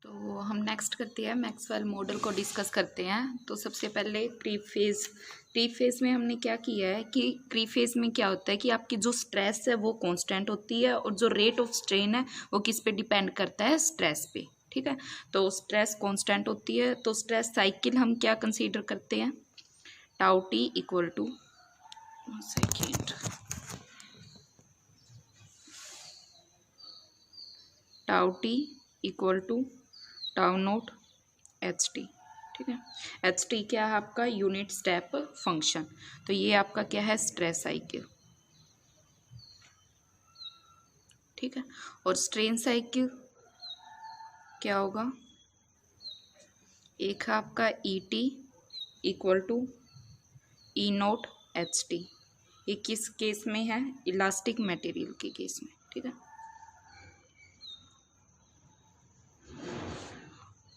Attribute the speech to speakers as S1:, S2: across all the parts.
S1: तो हम नेक्स्ट करते हैं मैक्सवेल मॉडल को डिस्कस करते हैं। तो सबसे पहले क्रीप फेज में हमने क्या किया है कि क्रीप फेज में क्या होता है कि आपकी जो स्ट्रेस है वो कांस्टेंट होती है और जो रेट ऑफ स्ट्रेन है वो किस पे डिपेंड करता है, स्ट्रेस पे। ठीक है, तो स्ट्रेस कांस्टेंट होती है तो स्ट्रेस साइकिल हम क्या कंसीडर करते हैं, tau T equal to tau T equal to tau note H T. ठीक है, एच टी क्या है आपका, यूनिट स्टेप फंक्शन। तो ये आपका क्या है, स्ट्रेस साइकिल। ठीक है, और स्ट्रेन साइकिल क्या होगा, एक है आपका E T equal to E not H T. ये किस केस में है, इलास्टिक मटेरियल के केस में। ठीक है,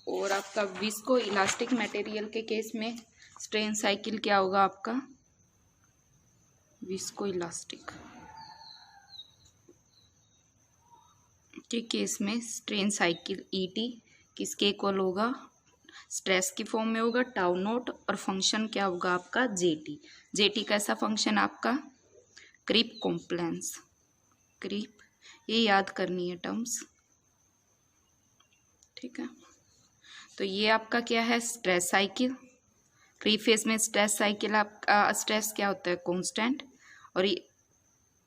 S1: और आपका विस्को इलास्टिक मटेरियल के केस में स्ट्रेन साइकिल क्या होगा आपका, विस्को इलास्टिक के केस में स्ट्रेन साइकिल ई टी किसके इक्वल होगा, स्ट्रेस की फॉर्म में होगा टाउ नोट, और फंक्शन क्या होगा आपका जे टी। जे टी कैसा फंक्शन आपका, क्रीप कॉम्प्लेंस, क्रीप, ये याद करनी है टर्म्स। ठीक है, तो ये आपका क्या है, स्ट्रेस साइकिल। क्रीप फेज में स्ट्रेस साइकिल आपका स्ट्रेस क्या होता है, कांस्टेंट, और ये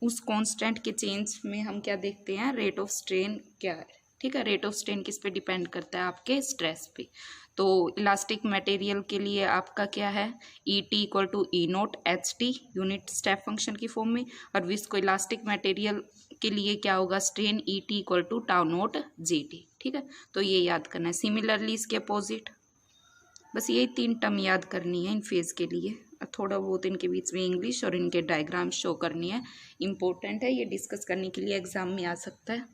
S1: उस कांस्टेंट के चेंज में हम क्या देखते हैं, रेट ऑफ स्ट्रेन क्या है। ठीक है, रेट ऑफ स्ट्रेन किस पे डिपेंड करता है, आपके स्ट्रेस पे। तो इलास्टिक मटेरियल के लिए आपका क्या है, E T equal to E not H T, unit step function की फॉर्म में, और विस्को इलास्टिक मटेरियल के लिए क्या होगा, strain E T equal to tau not J T. ठीक है, तो ये याद करना है। सिमिलरली इसके अपोजिट, बस यही 3 टर्म याद करनी है इन फेज के लिए, थोड़ा बहुत इनके बीच में इंग्लिश और इनके डायग्राम शो करनी है, इम्पोर्टेंट है, ये डिस्कस करने के लिए एग्जाम में आ सकता है।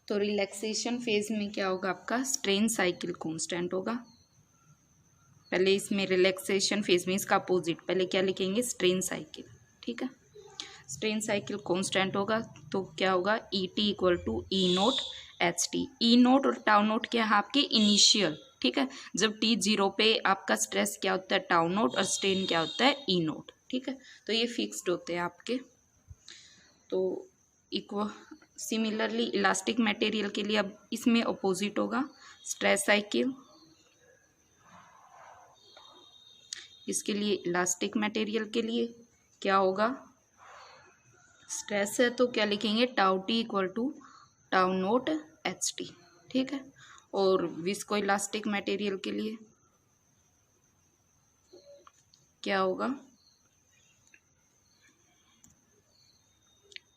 S1: तो रिलैक्सेशन फेज में क्या होगा आपका, स्ट्रेन साइकिल कांस्टेंट होगा। पहले इसमें रिलैक्सेशन फेज में इसका अपोजिट, पहले क्या लिखेंगे, स्ट्रेन साइकिल। ठीक है, स्ट्रेन साइकिल कांस्टेंट होगा तो क्या होगा, E T equal to E not H T. E not और टाउ नोट क्या है आपके इनिशियल। ठीक है, जब टी 0 पे आपका स्ट्रेस क्या होता है, टाउ नोट, और स्ट्रेन क्या होता है, ई नोट। ठीक है, तो ये फिक्स्ड होते हैं आपके। तो इक्व सिमिलरली इलास्टिक मटेरियल के लिए अब इसमें अपोजिट होगा, स्ट्रेस साइकिल। इसके लिए इलास्टिक मटेरियल के लिए क्या होगा, स्ट्रेस है तो क्या लिखेंगे, tau T equal to tau note H T. ठीक है, और विस्को इलास्टिक मटेरियल के लिए क्या होगा,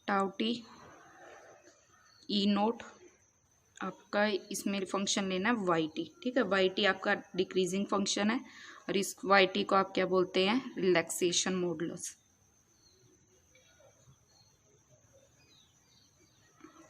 S1: टाउ टी ई नोट, आपका इसमें फंक्शन लेना है वाई टी। ठीक है, वाई टी आपका डिक्रीजिंग फंक्शन है, और इस वाई टी को आप क्या बोलते हैं, रिलैक्सेशन मॉडुलस।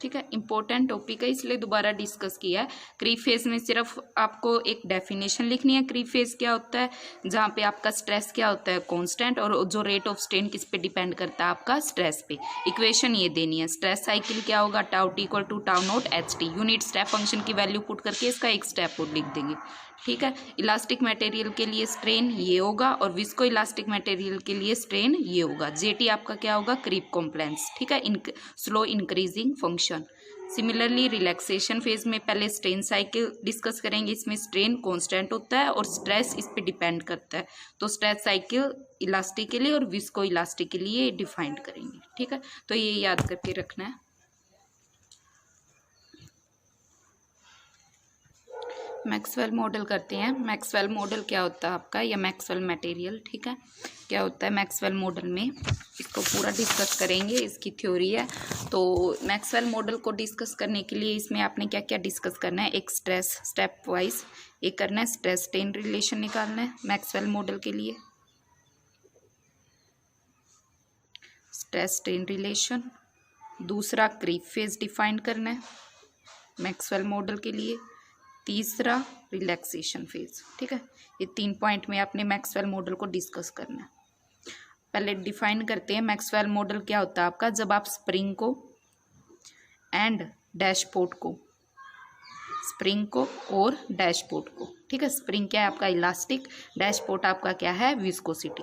S1: ठीक है, इंपॉर्टेंट टॉपिक है इसलिए दोबारा डिस्कस किया है। क्रीप फेज में सिर्फ आपको एक डेफिनेशन लिखनी है, क्रीप फेज क्या होता है, जहाँ पे आपका स्ट्रेस क्या होता है, कांस्टेंट, और जो रेट ऑफ स्ट्रेन किस पे डिपेंड करता है, आपका स्ट्रेस पे। इक्वेशन ये देनी है, स्ट्रेस साइकिल क्या होगा, tau T equal to tau note H T, unit step function value वैल्यू पुट करके इसका एक स्टेप कोड लिख देंगे। ठीक है, इलास्टिक मटेरियल के लिए स्ट्रेन ये होगा, और विस्को इलास्टिक मटेरियल के लिए स्ट्रेन ये होगा। जेटी आपका क्या होगा, क्रीप कॉम्प्लेंस। ठीक है, slow increasing function. Similarly relaxation phase में पहले स्ट्रेन साइकिल डिस्कस करेंगे, इसमें स्ट्रेन कांस्टेंट होता है और स्ट्रेस इस पे डिपेंड करता है। तो स्ट्रेस साइकिल इलास्टिक के लिए और विस्को इलास्टिक के लिए डिफाइंड करेंगे। ठीक है, तो ये याद करके रखना है। मैक्सवेल मॉडल करते हैं। मैक्सवेल मॉडल क्या होता है आपका, या मैक्सवेल मटेरियल। ठीक है, क्या होता है मैक्सवेल मॉडल में, इसको पूरा डिस्कस करेंगे, इसकी थ्योरी है। तो मैक्सवेल मॉडल को डिस्कस करने के लिए इसमें आपने क्या क्या डिस्कस करना है, एक स्ट्रेस स्टेप वाइज एक करना है, स्ट्रेस स्ट्रेन रिलेशन निकालना है मैक्सवेल मॉडल के लिए, स्ट्रेस स्ट्रेन रिलेशन। दूसरा क्रीप फेज डिफाइन करना है मैक्सवेल मॉडल के लिए। तीसरा रिलैक्सेशन फेज। ठीक है, ये 3 पॉइंट में आपने मैक्सवेल मॉडल को डिस्कस करना है। पहले डिफाइन करते हैं मैक्सवेल मॉडल क्या होता है आपका, जब आप स्प्रिंग को एंड डैशपोर्ट को स्प्रिंग को और डैशपोर्ट को। ठीक है, स्प्रिंग क्या है आपका इलास्टिक, डैशपोर्ट आपका क्या है विस्कोसिटी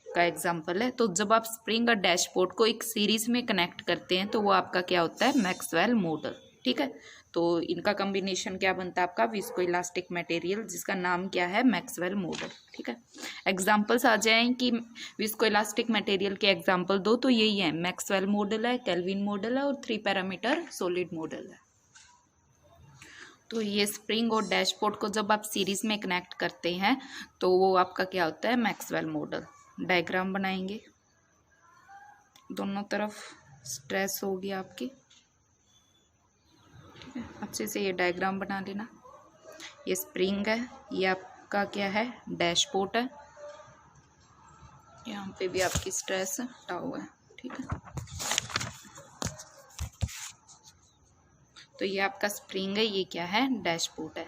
S1: का एग्जांपल है। तो जब आप स्प्रिंग और डैशपोर्ट को एक सीरीज में कनेक्ट करते हैं तो वो आपका क्या होता है मैक्सवेल मॉडल। ठीक है, तो इनका कॉम्बिनेशन क्या बनता है आपका विस्को इलास्टिक मटेरियल, जिसका नाम क्या है मैक्सवेल मॉडल। ठीक है, एग्जांपल्स आ जाएं कि विस्को इलास्टिक मटेरियल के एग्जांपल दो तो यही है मैक्सवेल मॉडल है, केल्विन मॉडल है और 3 पैरामीटर सॉलिड मॉडल है। तो ये स्प्रिंग और डैशपोर्ट को जब आप सीरीज में कनेक्ट करते हैं तो वो आपका क्या होता है मैक्सवेल मॉडल। डायग्राम बनाएंगे, दोनों तरफ स्ट्रेस होगी आपकी। ठीक है, अच्छे से ये डायग्राम बना लेना। ये स्प्रिंग है, ये आपका क्या है डैशपोर्ट है, यहाँ पे भी आपकी स्ट्रेस टाउ है। ठीक है, तो ये आपका स्प्रिंग है, ये क्या है डैशपोर्ट है।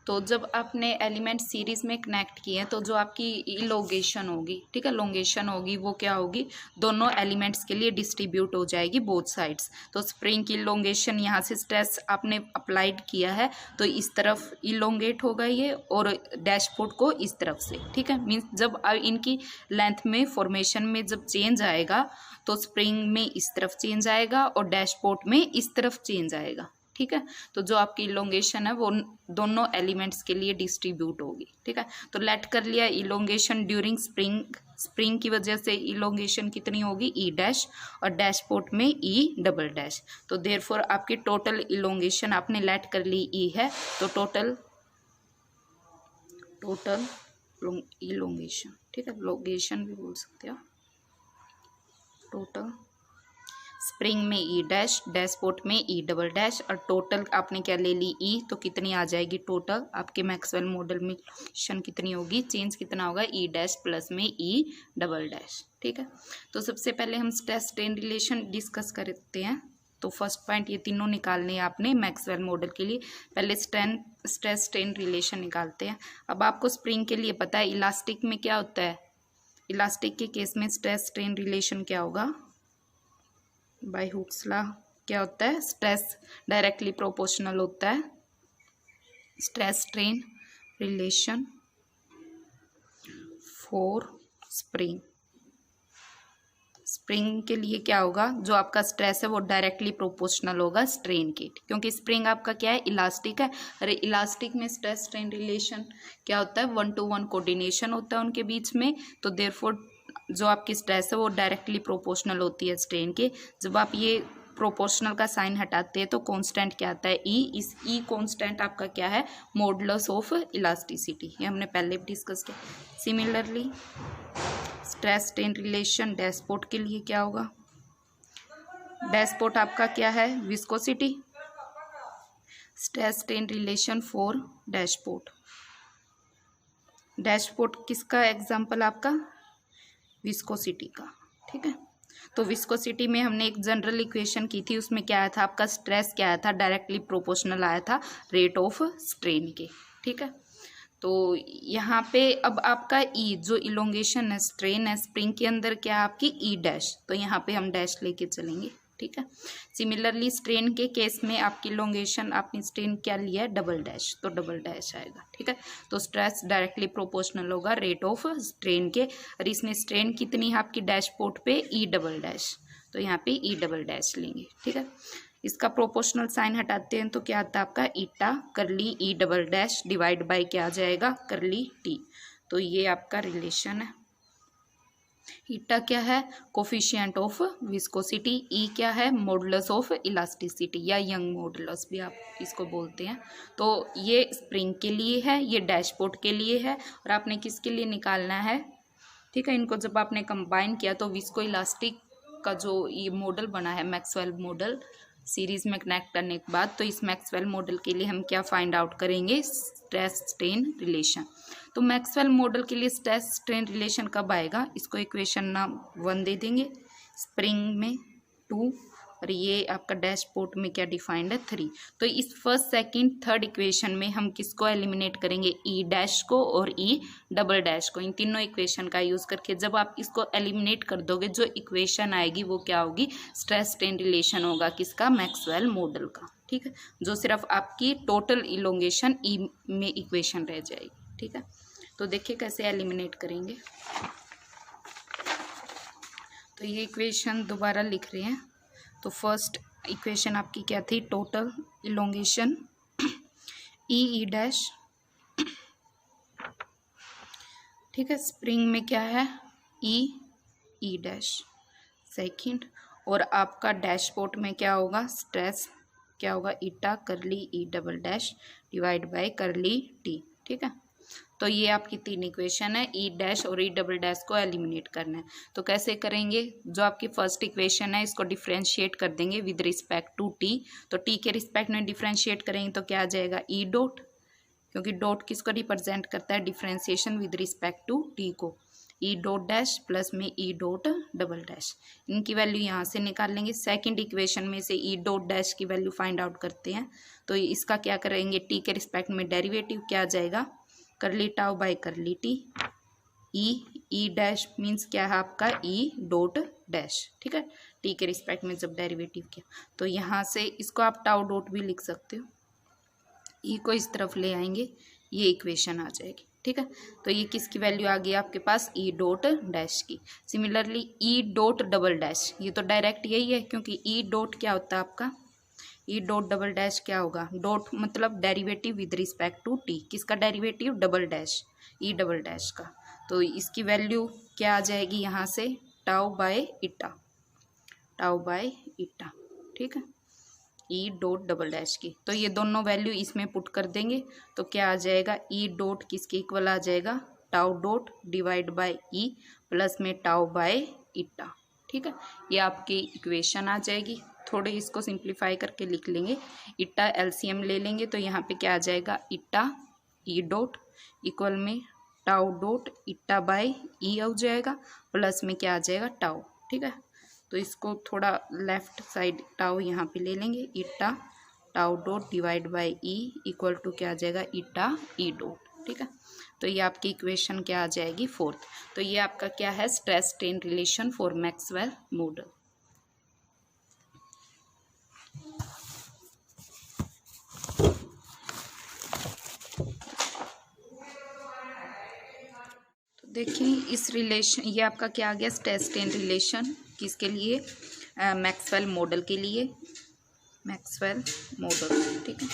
S1: तो जब आपने एलिमेंट सीरीज में कनेक्ट किए हैं तो जो आपकी इलोंगेशन होगी, ठीक है लोंगेशन होगी, वो क्या होगी दोनों एलिमेंट्स के लिए डिस्ट्रीब्यूट हो जाएगी बोथ साइड्स। तो स्प्रिंग की इलोंगेशन यहाँ से स्ट्रेस आपने अप्लाइड किया है तो इस तरफ इलोंगेट होगा ये, और डैशपोर्ट को इस तरफ से। ठीक है, मीन्स जब इनकी लेंथ में फॉर्मेशन में जब चेंज आएगा तो स्प्रिंग में इस तरफ चेंज आएगा और डैशपोर्ट में इस तरफ चेंज आएगा। ठीक है, तो जो आपकी इलोंगेशन है वो दोनों एलिमेंट्स के लिए डिस्ट्रीब्यूट होगी। ठीक है, तो लेट कर लिया इलोंगेशन ड्यूरिंग स्प्रिंग की वजह से इलोंगेशन कितनी होगी ई डैश, और डैशपोर्ट में ई डबल डैश। तो देयरफॉर आपकी टोटल इलोंगेशन आपने लेट कर ली ई है, तो टोटल इलोंगेशन, ठीक है लोंगेशन भी बोल सकते हो, टोटल स्प्रिंग में ई डैश, डैशपोर्ट में ई डबल डैश, और टोटल आपने क्या ले ली ई, तो कितनी आ जाएगी टोटल आपके मैक्सवेल मॉडल में इक्वेशन कितनी होगी, चेंज कितना होगा ई डैश प्लस में ई डबल डैश। ठीक है, तो सबसे पहले हम स्ट्रेस स्ट्रेन रिलेशन डिस्कस करते हैं। तो फर्स्ट पॉइंट ये तीनों निकालने हैं आपने मैक्सवेल मॉडल के लिए। पहले स्ट्रेस स्ट्रेन रिलेशन निकालते हैं। अब आपको स्प्रिंग के लिए पता है इलास्टिक में क्या होता है, इलास्टिक के केस में स्ट्रेस स्ट्रेन रिलेशन क्या होगा बाय हुक्स लॉ, क्या होता है स्ट्रेस डायरेक्टली प्रोपोर्शनल होता है stress strain relation for spring. Spring के लिए क्या होगा, जो आपका स्ट्रेस है वो डायरेक्टली प्रोपोर्शनल होगा स्ट्रेन के, क्योंकि स्प्रिंग आपका क्या है इलास्टिक है। अरे इलास्टिक में स्ट्रेस स्ट्रेन रिलेशन क्या होता है 1-to-1 कोऑर्डिनेशन होता है उनके बीच में। तो देयरफॉर जो आपकी स्ट्रेस है वो डायरेक्टली प्रोपोर्शनल होती है स्ट्रेन के। जब आप ये प्रोपोर्शनल का साइन हटाते हैं तो कांस्टेंट क्या आता है ई। इस ई कांस्टेंट आपका क्या है मॉडुलस ऑफ इलास्टिसिटी, ये हमने पहले भी डिस्कस किया। Similarly stress strain relation dashpot के लिए क्या होगा, डैशपोर्ट आपका क्या है viscosity, stress strain relation for dashpot. Dashpot किसका एग्जांपल आपका विस्कोसिटी का। ठीक है, तो विस्कोसिटी में हमने एक जनरल इक्वेशन की थी, उसमें क्या आया था आपका स्ट्रेस क्या आया था डायरेक्टली प्रोपोर्शनल आया था रेट ऑफ स्ट्रेन के। ठीक है, तो यहाँ पे अब आपका ई जो इलोंगेशन है स्ट्रेन है स्प्रिंग के अंदर क्या है आपकी ई डैश, तो यहाँ पे हम डैश लेके चलेंगे। ठीक है, सिमिलरली स्ट्रेन के केस में आपकी इलोंगेशन आपने स्ट्रेन क्या लिया है डबल डैश, तो डबल डैश आएगा। ठीक है, तो स्ट्रेस डायरेक्टली प्रोपोर्शनल होगा रेट ऑफ स्ट्रेन के, और इसमें स्ट्रेन कितनी है आपकी डैशपोर्ट पे ई डबल डैश, तो यहाँ पे ई डबल डैश लेंगे। ठीक है, इसका प्रोपोर्शनल साइन हटाते हैं तो क्या आता है आपका ईटा करली ई डबल डैश डिवाइड बाय क्या आ जाएगा करली टी। तो ये आपका रिलेशन है। ईटा क्या है कोफिशिएंट ऑफ विस्कोसिटी, ई क्या है मॉडुलस ऑफ इलास्टिसिटी या यंग मॉडुलस भी आप इसको बोलते हैं। तो ये स्प्रिंग के लिए है, ये डैशपोर्ट के लिए है, और आपने किसके लिए निकालना है। ठीक है, इनको जब आपने कंबाइन किया तो विस्को इलास्टिक का जो ये मॉडल बना है मैक्सवेल मॉडल सीरीज में कनेक्ट करने के बाद, तो इस मैक्सवेल मॉडल के लिए हम क्या फाइंड आउट करेंगे स्ट्रेस स्ट्रेन रिलेशन। तो मैक्सवेल मॉडल के लिए स्ट्रेस स्ट्रेन रिलेशन कब आएगा, इसको इक्वेशन नाम 1 दे देंगे, स्प्रिंग में 2 और ये आपका डैशपोर्ट में क्या डिफाइंड है 3। तो इस फर्स्ट सेकंड थर्ड इक्वेशन में हम किसको एलिमिनेट करेंगे, ई डैश को और ई डबल डैश को। इन तीनों इक्वेशन का यूज़ करके जब आप इसको एलिमिनेट कर दोगे जो इक्वेशन आएगी वो क्या होगी, स्ट्रेस स्ट्रेन रिलेशन होगा किसका, मैक्सवेल मॉडल का। ठीक है, जो सिर्फ आपकी टोटल इलोंगेशन ई में इक्वेशन रह जाएगी। ठीक है, तो देखिए कैसे एलिमिनेट करेंगे। तो ये इक्वेशन दोबारा लिख रहे हैं। तो फर्स्ट इक्वेशन आपकी क्या थी, टोटल इलोंगेशन ई डैश, ठीक है, स्प्रिंग में क्या है ई डैश सेकंड, और आपका डैशपोर्ट में क्या होगा, स्ट्रेस क्या होगा, ईटा करली ई double dash divide by curly t. ठीक है, तो ये आपकी 3 इक्वेशन है, ई डैश और ई डबल डैश को एलिमिनेट करना है। तो कैसे करेंगे, जो आपकी फर्स्ट इक्वेशन है इसको डिफ्रेंशिएट कर देंगे विद रिस्पेक्ट टू टी। तो टी के रिस्पेक्ट में डिफ्रेंशिएट करेंगे तो क्या आ जाएगा, ई डॉट, क्योंकि डॉट किसको रिप्रेजेंट करता है, differentiation with respect to T को, ई डॉट डैश प्लस में ई डॉट डबल डैश। इनकी वैल्यू यहाँ से निकाल लेंगे। सेकंड इक्वेशन में से ई डॉट डैश की वैल्यू फाइंड आउट करते हैं। तो इसका क्या करेंगे, टी के रिस्पेक्ट में डेरिवेटिव क्या आ जाएगा, करली tau by curly T, E dash means क्या है आपका ई डॉट डैश। ठीक है, टी के रिस्पेक्ट में जब डेरिवेटिव किया तो यहाँ से इसको आप टाउ डॉट भी लिख सकते हो, ई को इस तरफ ले आएंगे, ये इक्वेशन आ जाएगी। ठीक है, तो ये किसकी वैल्यू आ गई आपके पास, ई डॉट डैश की। सिमिलरली ई डॉट डबल डैश, ये तो डायरेक्ट यही है क्योंकि ई डॉट क्या होता है आपका, ई डॉट डबल डैश क्या होगा, डॉट मतलब derivative with respect to t, किसका derivative, double dash, e double dash का। तो इसकी वैल्यू क्या आ जाएगी यहाँ से, tau by eta, tau by eta. ठीक है, ई डॉट डबल डैश की। तो ये दोनों वैल्यू इसमें पुट कर देंगे तो क्या आ जाएगा, ई डॉट किसके इक्वल आ जाएगा, tau dot divide by E plus में टाउ बाय ईटा। ठीक है, ये आपकी इक्वेशन आ जाएगी। थोड़े इसको सिंप्लीफाई करके लिख लेंगे, ईटा एलसीएम ले लेंगे तो यहाँ पे क्या आ जाएगा, ईटा ई डॉट इक्वल में टाउ डॉट ईटा बाय ई हो जाएगा प्लस में क्या आ जाएगा, टाउ। ठीक है, तो इसको थोड़ा लेफ्ट साइड टाउ यहाँ पे ले लेंगे, eta tau dot divide by e equal to क्या आ जाएगा, ईटा ई डॉट। ठीक है, तो ये आपकी इक्वेशन क्या आ जाएगी, 4th। तो ये आपका क्या है, stress strain relation for Maxwell model. देखिए इस रिलेशन, ये आपका क्या आ गया, स्ट्रेस स्ट्रेन रिलेशन किसके लिए, मैक्सवेल मॉडल के लिए, मैक्सवेल मॉडल। ठीक है,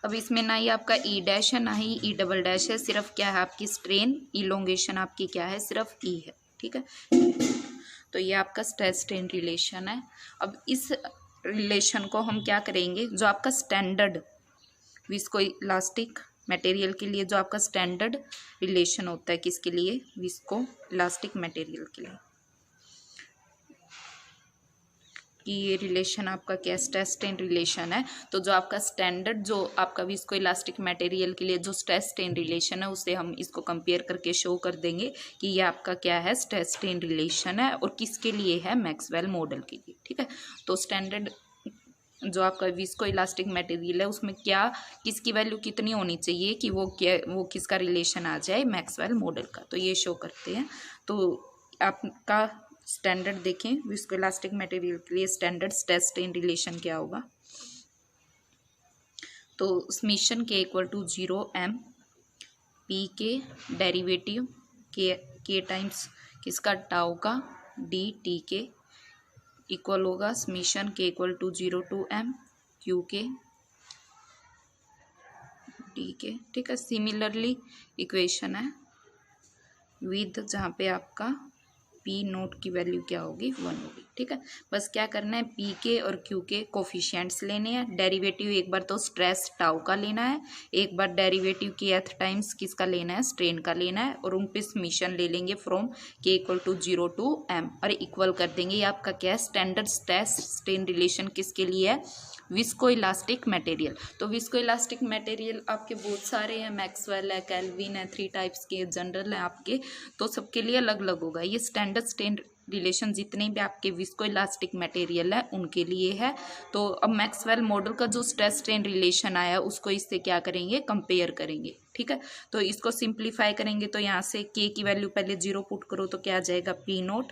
S1: अब इसमें ना ही आपका ई डैश है ना ही ई डबल डैश है, सिर्फ क्या है आपकी स्ट्रेन इलोंगेशन आपकी क्या है, सिर्फ ई है। ठीक है, तो ये आपका स्ट्रेस स्ट्रेन रिलेशन है। अब इस रिलेशन को हम क्या करेंगे, जो आपका स्टैंडर्ड विस्को इलास्टिक मटेरियल के लिए जो आपका स्टैंडर्ड रिलेशन होता है, किसके लिए, विस्को इलास्टिक मटेरियल के लिए, कि ये रिलेशन आपका क्या स्ट्रेस स्ट्रेन रिलेशन है। तो जो आपका स्टैंडर्ड जो आपका विस्को इलास्टिक मटेरियल के लिए जो स्ट्रेस स्ट्रेन रिलेशन है उसे हम इसको कंपेयर करके शो कर देंगे कि ये आपका क्या है, स्ट्रेस स्ट्रेन रिलेशन है, और किसके लिए है, मैक्सवेल मॉडल के लिए। ठीक है, तो स्टैंडर्ड जो आपका विस्को इलास्टिक मटेरियल है उसमें क्या, किसकी वैल्यू कितनी होनी चाहिए कि वो क्या, वो किसका रिलेशन आ जाए, मैक्सवेल मॉडल का। तो ये शो करते हैं। तो आपका स्टैंडर्ड देखें, विस्को इलास्टिक मटेरियल के लिए स्टैंडर्ड स्ट्रेस स्ट्रेन रिलेशन क्या होगा, तो समीशन के इक्वल टू 0m पी के डेरिवेटिव के टाइम्स किसका, टाउ का डी टी के इक्वल होगा समीशन के equal to 0 to m Q के डी के। ठीक है, सिमिलरली इक्वेशन है विद जहाँ पे आपका पी नोट की वैल्यू क्या होगी, 1 होगी। ठीक है। बस क्या करना है, पी के और क्यू के कोफिशिएंट्स लेने हैं। डेरिवेटिव एक बार तो स्ट्रेस टाउ का लेना है, एक बार डेरिवेटिव के एथ टाइम्स किसका लेना है, स्ट्रेन का लेना है, और उन पे समीशन ले लेंगे फ्रॉम के इक्वल टू 0 टू m और इक्वल कर देंगे। ये आपका क्या है, स्टैंडर्ड स्ट्रेस स्ट्रेन रिलेशन किसके लिए है, विस्को इलास्टिक मटेरियल। तो विस्को इलास्टिक मटेरियल आपके बहुत सारे हैं, मैक्सवेल है, केल्विन है, 3 टाइप्स के जनरल है आपके, तो सबके लिए अलग अलग होगा। ये स्टैंडर्ड स्ट्रेन रिलेशन जितने भी आपके विस्को इलास्टिक मटेरियल है उनके लिए है। तो अब मैक्सवेल मॉडल का जो स्ट्रेस स्ट्रेन रिलेशन आया उसको इससे क्या करेंगे, कंपेयर करेंगे। ठीक है, तो इसको सिंप्लीफाई करेंगे तो यहाँ से के की वैल्यू पहले 0 पुट करो तो क्या आ जाएगा, पी नोट,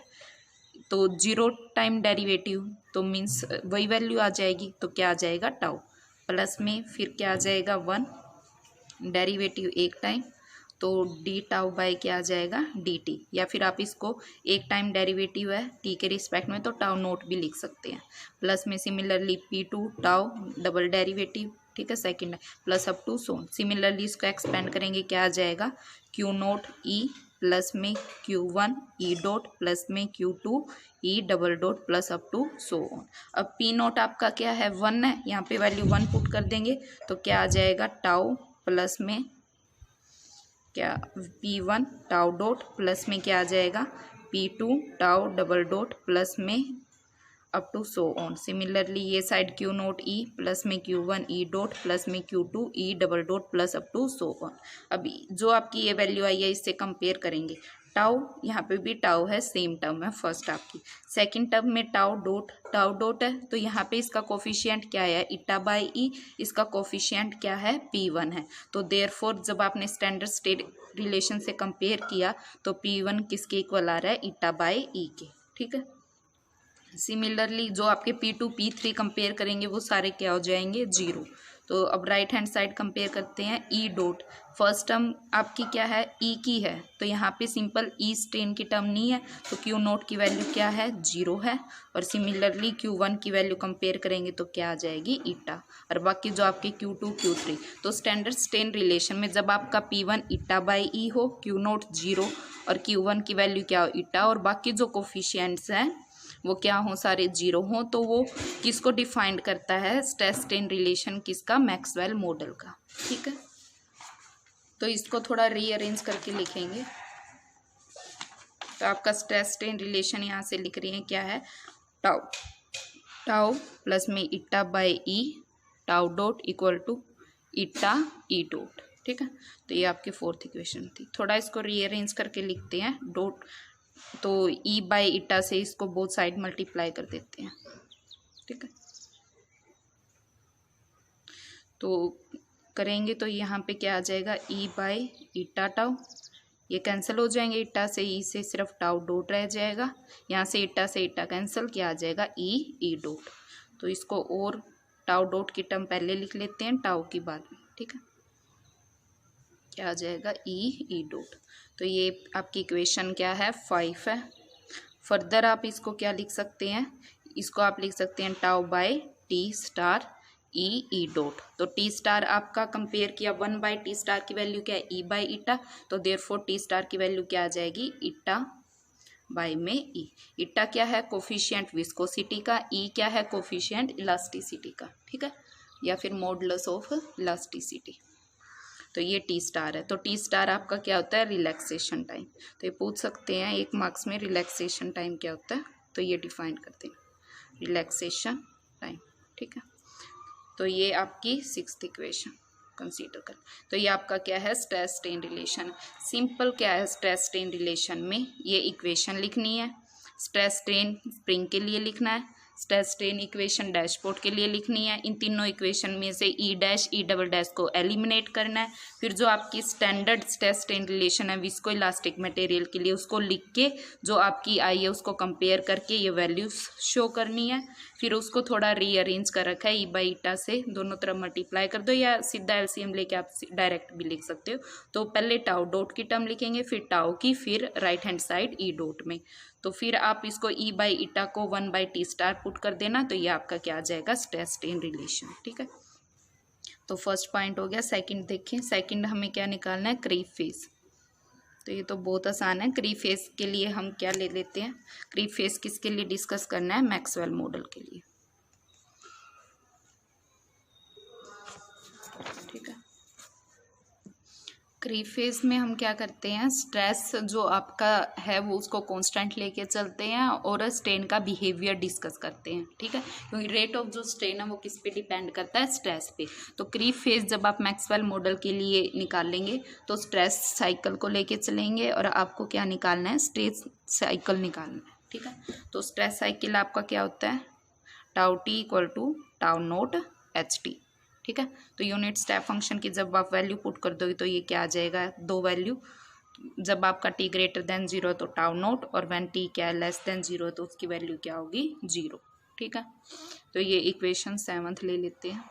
S1: तो 0 टाइम डेरिवेटिव तो मीन्स वही वैल्यू आ जाएगी, तो क्या आ जाएगा, टाउ, प्लस में फिर क्या आ जाएगा 1, डेरिवेटिव एक टाइम तो डी टाउ बाय क्या आ जाएगा, डी टी, या फिर आप इसको एक टाइम डेरिवेटिव है टी के रिस्पेक्ट में तो टाउ नोट भी लिख सकते हैं, प्लस में similarly p two tau double derivative, ठीक है, second plus up to so. Similarly इसको एक्सपेंड करेंगे क्या आ जाएगा, क्यू नोट ई प्लस में q one e dot plus में q two e double dot plus up to so on. अब पी नोट आपका क्या है, 1 है, यहाँ पे वैल्यू 1 पुट कर देंगे तो क्या आ जाएगा, टाउ प्लस में क्या P1 टाउ डॉट प्लस में क्या आ जाएगा, P2 tau double dot plus में up to so on. Similarly ये side Q naught E plus में Q1 E डॉट प्लस में Q2 E double dot plus up to so on. अभी जो आपकी ये वैल्यू आई है इससे कंपेयर करेंगे, टाउ यहाँ पे भी टाउ है, सेम टर्म है फर्स्ट आपकी, सेकंड टर्म में टाउ डॉट है, तो यहाँ पे इसका कोफिशिएंट क्या है, इटा बाय ई, इसका कोफिशिएंट क्या है, P1 है। तो देयरफॉर जब आपने स्टैंडर्ड स्टेट रिलेशन से कंपेयर किया तो P1 किसके इक्वल आ रहा है, इटा बाय ई के। ठीक है, सिमिलरली जो आपके P2 P3 कंपेयर करेंगे वो सारे क्या हो जाएंगे, 0। तो अब राइट हैंड साइड कंपेयर करते हैं, ई डॉट फर्स्ट टर्म आपकी क्या है, ई की है, तो यहाँ पे सिंपल ई स्ट्रेन की टर्म नहीं है तो क्यू नोट की वैल्यू क्या है, 0 है, और सिमिलरली Q1 की वैल्यू कंपेयर करेंगे तो क्या आ जाएगी, ईटा, और बाकी जो आपके Q2 Q3। तो स्टैंडर्ड स्ट्रेन रिलेशन में जब आपका P1 ईटा बाई ई हो, क्यू नोट 0 और Q1 की वैल्यू क्या हो, ईटा, और बाकी जो कोफिशिएंट्स हैं वो क्या हो, सारे 0 हो, तो वो किसको डिफाइन करता है, स्ट्रेस स्ट्रेन रिलेशन किसका, मैक्सवेल मॉडल का। ठीक है, तो इसको थोड़ा रीअरेंज करके लिखेंगे तो आपका स्ट्रेस स्ट्रेन रिलेशन यहाँ से लिख रही है क्या है, टाउ प्लस में eta by E, tau dot equal to eta E dot. ठीक है, तो ये आपकी फोर्थ इक्वेशन थी। थोड़ा इसको रीअरेंज करके लिखते हैं, डॉट तो ई बाय इटा से इसको बोथ साइड मल्टीप्लाई कर देते हैं। ठीक है, तो करेंगे तो यहाँ पे क्या आ जाएगा, ई बाय इटा टाउ, ये कैंसिल हो जाएंगे, इटा से ई से सिर्फ टाउ डॉट रह जाएगा, यहाँ से इटा कैंसिल, क्या आ जाएगा, ई डॉट। तो इसको और टाउ डॉट की टर्म पहले लिख लेते हैं, टाउ की बाद में। ठीक है, क्या आ जाएगा, ई डॉट। तो ये आपकी इक्वेशन क्या है, 5 है। फर्दर आप इसको क्या लिख सकते हैं, इसको आप लिख सकते हैं tau by T star E dot. तो टी स्टार आपका कंपेयर किया 1 बाय टी स्टार की वैल्यू क्या है, ई बाय ईटा, तो देयरफॉर टी स्टार की वैल्यू क्या आ जाएगी, ईटा बाय में ई। ईटा क्या है, कोफिशिएंट विस्कोसिटी का, ई क्या है, कोफिशिएंट इलास्टिसिटी का। ठीक है, या फिर मॉडुलस ऑफ इलास्टिसिटी। तो ये टी स्टार है। तो टी स्टार आपका क्या होता है, रिलैक्सेशन टाइम। तो ये पूछ सकते हैं 1 मार्क्स में, रिलैक्सेशन टाइम क्या होता है, तो ये डिफाइन करते हैं, रिलैक्सेशन टाइम। ठीक है, तो ये आपकी 6th इक्वेशन कंसीडर कर। तो ये आपका क्या है, स्ट्रेस स्ट्रेन रिलेशन। सिंपल क्या है स्ट्रेस स्ट्रेन रिलेशन में, ये इक्वेशन लिखनी है, स्ट्रेस स्ट्रेन स्प्रिंग के लिए लिखना है, स्ट्रेस स्ट्रेन इक्वेशन डैशपोर्ट के लिए लिखनी है। इन तीनों इक्वेशन में से ई डैश ई डबल डैश को एलिमिनेट करना है। फिर जो आपकी स्टैंडर्ड स्ट्रेस स्ट्रेन रिलेशन है विस्को इलास्टिक मटेरियल के लिए, उसको लिख के जो आपकी आई है उसको कंपेयर करके ये वैल्यूज शो करनी है। फिर उसको थोड़ा रीअरेंज कर रखा है, ई बाई ईटा से दोनों तरफ मल्टीप्लाई कर दो, या सीधा एलसीएम लेके आप डायरेक्ट भी लिख सकते हो। तो पहले टाउ डॉट की टर्म लिखेंगे, फिर टाउ की, फिर right hand side E dot में। तो फिर आप इसको ई बाई ईटा को 1 बाई टी स्टार पुट कर देना, तो ये आपका क्या आ जाएगा, स्ट्रेस स्ट्रेन रिलेशन। ठीक है, तो फर्स्ट पॉइंट हो गया। सेकंड देखें, सेकंड हमें क्या निकालना है, क्रीप फेज। तो ये तो बहुत आसान है। क्री फेस के लिए हम क्या ले लेते हैं, क्री फेस किसके लिए डिस्कस करना है, मैक्सवेल मॉडल के लिए, ठीक है। क्री फेस में हम क्या करते हैं, स्ट्रेस जो आपका है वो उसको कांस्टेंट लेके चलते हैं और स्ट्रेन का बिहेवियर डिस्कस करते हैं, ठीक है। क्योंकि रेट ऑफ जो स्ट्रेन है वो किस पे डिपेंड करता है, स्ट्रेस पे। तो क्री फेस जब आप मैक्सवेल मॉडल के लिए निकाल लेंगे तो स्ट्रेस साइकिल को लेके चलेंगे और आपको क्या निकालना है, स्ट्रेस साइकिल निकालना है, ठीक है। तो स्ट्रेस साइकिल आपका क्या होता है, tau T equal to tau note H T, ठीक है। तो यूनिट स्टेप फंक्शन की जब आप वैल्यू पुट कर दोगे तो ये क्या आ जाएगा, दो वैल्यू। जब आपका टी ग्रेटर देन 0 तो टाउ नोट, और व्हेन टी क्या है लेस देन 0 तो उसकी वैल्यू क्या होगी, 0, ठीक है। तो ये इक्वेशन 7 ले लेते हैं।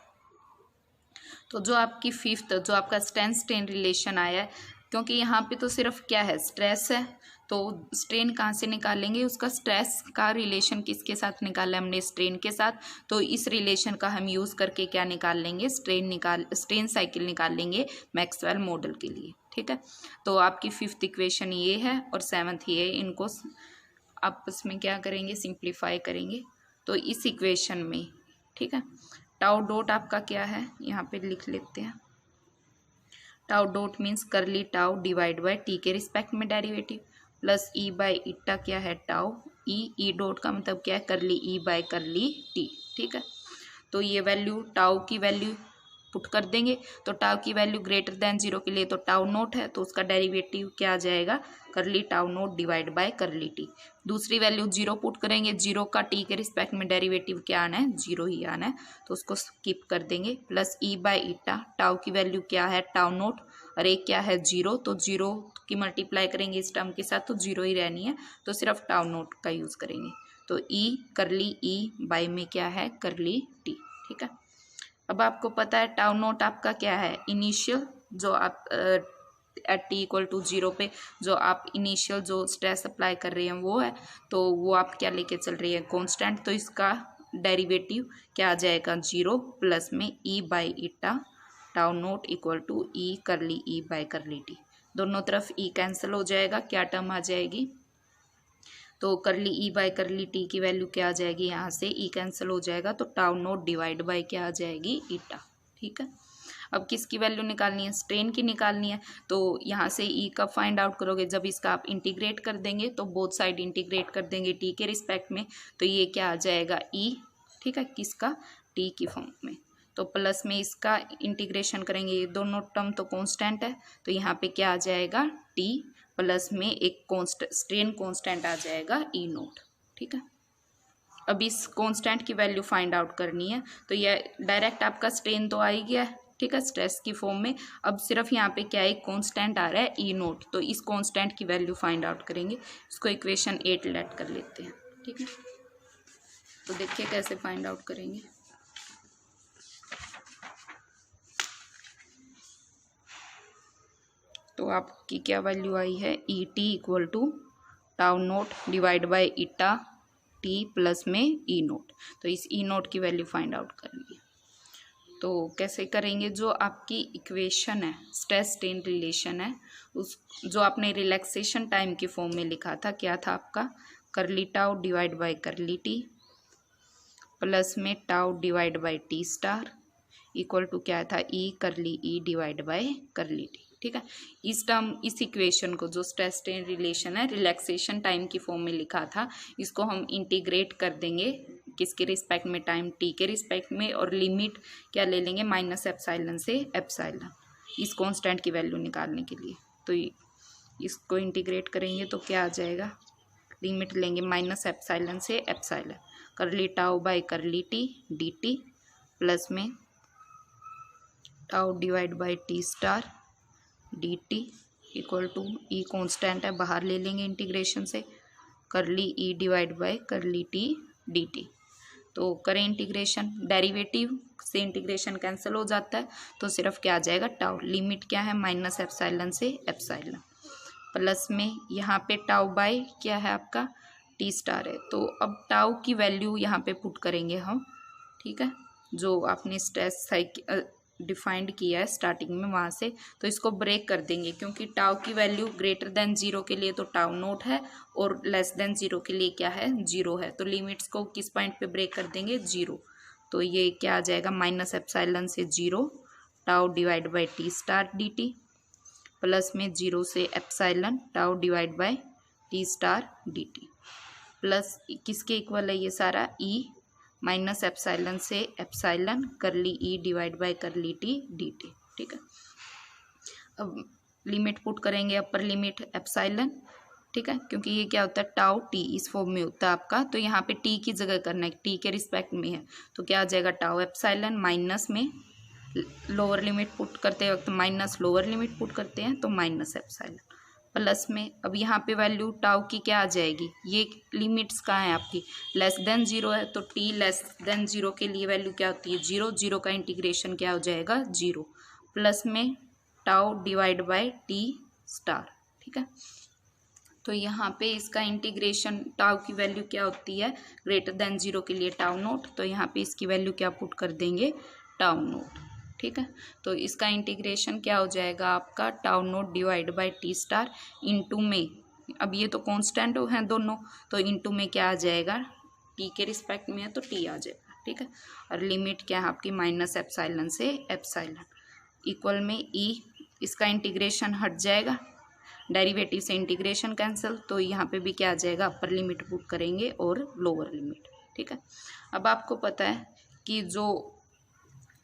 S1: तो जो आपकी 5th जो आपका स्ट्रेन रिलेशन आया है, क्योंकि यहाँ पे तो सिर्फ क्या है, स्ट्रेस है, तो स्ट्रेन कहाँ से निकालेंगे, उसका स्ट्रेस का रिलेशन किसके साथ निकाला हमने, स्ट्रेन के साथ। तो इस रिलेशन का हम यूज़ करके क्या निकाल लेंगे, स्ट्रेन साइकिल निकाल लेंगे मैक्सवेल मॉडल के लिए, ठीक है। तो आपकी 5th इक्वेशन ये है और 7th ये है, इनको आपस में क्या करेंगे, सिंप्लीफाई करेंगे। तो इस इक्वेशन में, ठीक है, टाउ डॉट आपका क्या है, यहाँ पे लिख लेते हैं। टाउ डॉट मीन्स करली टाउ डिवाइड बाय टी के रिस्पेक्ट में डेरिवेटिव, प्लस ई बाय इटा क्या है, टाउ ई डॉट का मतलब क्या है, करली ई बाय करली टी, ठीक है। तो ये वैल्यू टाउ की वैल्यू पुट कर देंगे। तो टाउ की वैल्यू ग्रेटर देन 0 के लिए तो टाउ नोट है, तो उसका डेरिवेटिव क्या आ जाएगा, करली tau naught divide by curly T. दूसरी वैल्यू 0 पुट करेंगे, 0 का टी के रिस्पेक्ट में डेरिवेटिव क्या आना है, 0 ही आना है, तो उसको स्किप कर देंगे। Plus E by eta, tau की वैल्यू क्या है, टाउ नोट, और एक क्या है 0, तो 0 की मल्टीप्लाई करेंगे इस टर्म के साथ तो 0 ही रहनी है, तो सिर्फ टाउ नोट का यूज़ करेंगे। तो ई करली ई बाय में क्या है, करली टी, ठीक है। अब आपको पता है टाउ नोट आपका क्या है, इनिशियल, जो आप एट टी इक्वल टू 0 पे जो आप इनिशियल जो स्ट्रेस अप्लाई कर रहे हैं वो है, तो वो आप क्या लेके चल रही है, कांस्टेंट, तो इसका डेरिवेटिव क्या आ जाएगा, 0 प्लस में e by eta tau naught equal to e curly e bye curly T. दोनों तरफ ई कैंसिल हो जाएगा, क्या टर्म आ जाएगी, तो करली ई बाय करली टी की वैल्यू क्या आ जाएगी, यहाँ से ई कैंसिल हो जाएगा, तो टाउ नोट डिवाइड बाय क्या आ जाएगी, ईटा, ठीक है। अब किसकी वैल्यू निकालनी है, स्ट्रेन की निकालनी है। तो यहाँ से ई कब फाइंड आउट करोगे, जब इसका आप इंटीग्रेट कर देंगे, तो बोथ साइड इंटीग्रेट कर देंगे टी के रिस्पेक्ट में, तो ये क्या आ जाएगा, ई, ठीक है, किसका, टी की फॉर्म में। तो प्लस में इसका इंटीग्रेशन करेंगे, ये दोनों टर्म तो कांस्टेंट है, तो यहाँ पे क्या आ जाएगा, टी प्लस में एक स्ट्रेन कांस्टेंट आ जाएगा, ई नोट, ठीक है। अब इस कांस्टेंट की वैल्यू फाइंड आउट करनी है, तो ये डायरेक्ट आपका स्ट्रेन तो आ ही गया है, ठीक है, स्ट्रेस की फॉर्म में। अब सिर्फ यहाँ पे क्या है, कांस्टेंट आ रहा है, ई नोट, तो इस कांस्टेंट की वैल्यू फाइंड आउट करेंगे। इसको इक्वेशन 8 लेट कर लेते हैं, ठीक है। तो देखिए कैसे फाइंड आउट करेंगे। तो आपकी क्या वैल्यू आई है, E T equal to tau naught divide by eta T plus में ई नोट। तो इस ई नोट की वैल्यू फाइंड आउट करनी है। तो कैसे करेंगे, जो आपकी इक्वेशन है, स्ट्रेस स्ट्रेन रिलेशन है, उस जो आपने रिलैक्सेशन टाइम की फॉर्म में लिखा था, क्या था आपका, curly tau divide by curly t plus में tau divide by T star equal to क्या था, e curly e divide by curly t, ठीक है। इस इक्वेशन को जो स्ट्रेस स्ट्रेन रिलेशन है रिलैक्सेशन टाइम की फॉर्म में लिखा था, इसको हम इंटीग्रेट कर देंगे किसके रिस्पेक्ट में, टाइम टी के रिस्पेक्ट में, और लिमिट क्या ले लेंगे, माइनस एप्सिलॉन से एप्सिलॉन, इस कांस्टेंट की वैल्यू निकालने के लिए। तो इसको इंटीग्रेट करेंगे तो क्या आ जाएगा, लिमिट लेंगे माइनस एप्सिलॉन से epsilon, curly tau by curly t d t plus में tau divide by T star d t equal to e constant है, बाहर ले लेंगे इंटीग्रेशन से, curly e divide by curly t d t. तो करें integration, derivative से integration cancel हो जाता है, तो सिर्फ क्या आ जाएगा, टाउ, लिमिट क्या है, माइनस एप्सिलॉन से एप्सिलॉन, प्लस में यहाँ पे टाउ बाय क्या है आपका, टी स्टार है। तो अब टाउ की वैल्यू यहाँ पे पुट करेंगे हम, ठीक है, जो आपने स्ट्रेस साइकिल डिफाइंड किया है स्टार्टिंग में वहाँ से, तो इसको ब्रेक कर देंगे क्योंकि टाउ की वैल्यू ग्रेटर देन 0 के लिए तो टाउ नोट है और लेस देन 0 के लिए क्या है 0 है। तो लिमिट्स को किस पॉइंट पे ब्रेक कर देंगे 0। तो ये क्या आ जाएगा माइनस एप्सिलॉन से 0 tau divide by T star d t plus में 0 से epsilon tau divide by T star d t plus किसके इक्वल है ये सारा ई माइनस एप्सिलॉन से एप्सिलॉन करली e divide by curly t d T. ठीक है, अब लिमिट पुट करेंगे अपर लिमिट एप्सिलॉन। ठीक है, क्योंकि ये क्या होता है टाउ टी इस फॉर्म में होता है आपका, तो यहाँ पे टी की जगह करना है, टी के रिस्पेक्ट में है, तो क्या आ जाएगा टाउ एप्सिलॉन माइनस में लोअर लिमिट पुट करते वक्त माइनस लोअर लिमिट पुट करते हैं तो माइनस एप्सिलॉन प्लस में। अब यहाँ पे वैल्यू टाउ की क्या आ जाएगी, ये लिमिट्स कहाँ है आपकी लेस देन 0 है, तो टी लेस देन 0 के लिए वैल्यू क्या होती है 0, 0 का इंटीग्रेशन क्या हो जाएगा 0 प्लस में tau divide by T star. ठीक है, तो यहाँ पे इसका इंटीग्रेशन टाउ की वैल्यू क्या होती है ग्रेटर देन 0 के लिए टाउ नोट, तो यहाँ पे इसकी वैल्यू क्या पुट कर देंगे टाउ नोट। ठीक है, तो इसका इंटीग्रेशन क्या हो जाएगा आपका tau naught divide by T star into में, अब ये तो कांस्टेंट हैं दोनों, तो इनटू में क्या आ जाएगा टी के रिस्पेक्ट में है तो टी आ जाएगा। ठीक है, और लिमिट क्या है आपकी माइनस एप्सिलॉन से एप्सिलॉन इक्वल में ई, इसका इंटीग्रेशन हट जाएगा, डेरिवेटिव से इंटीग्रेशन कैंसिल, तो यहाँ पे भी क्या आ जाएगा अपर लिमिट पुट करेंगे और लोअर लिमिट। ठीक है, अब आपको पता है कि जो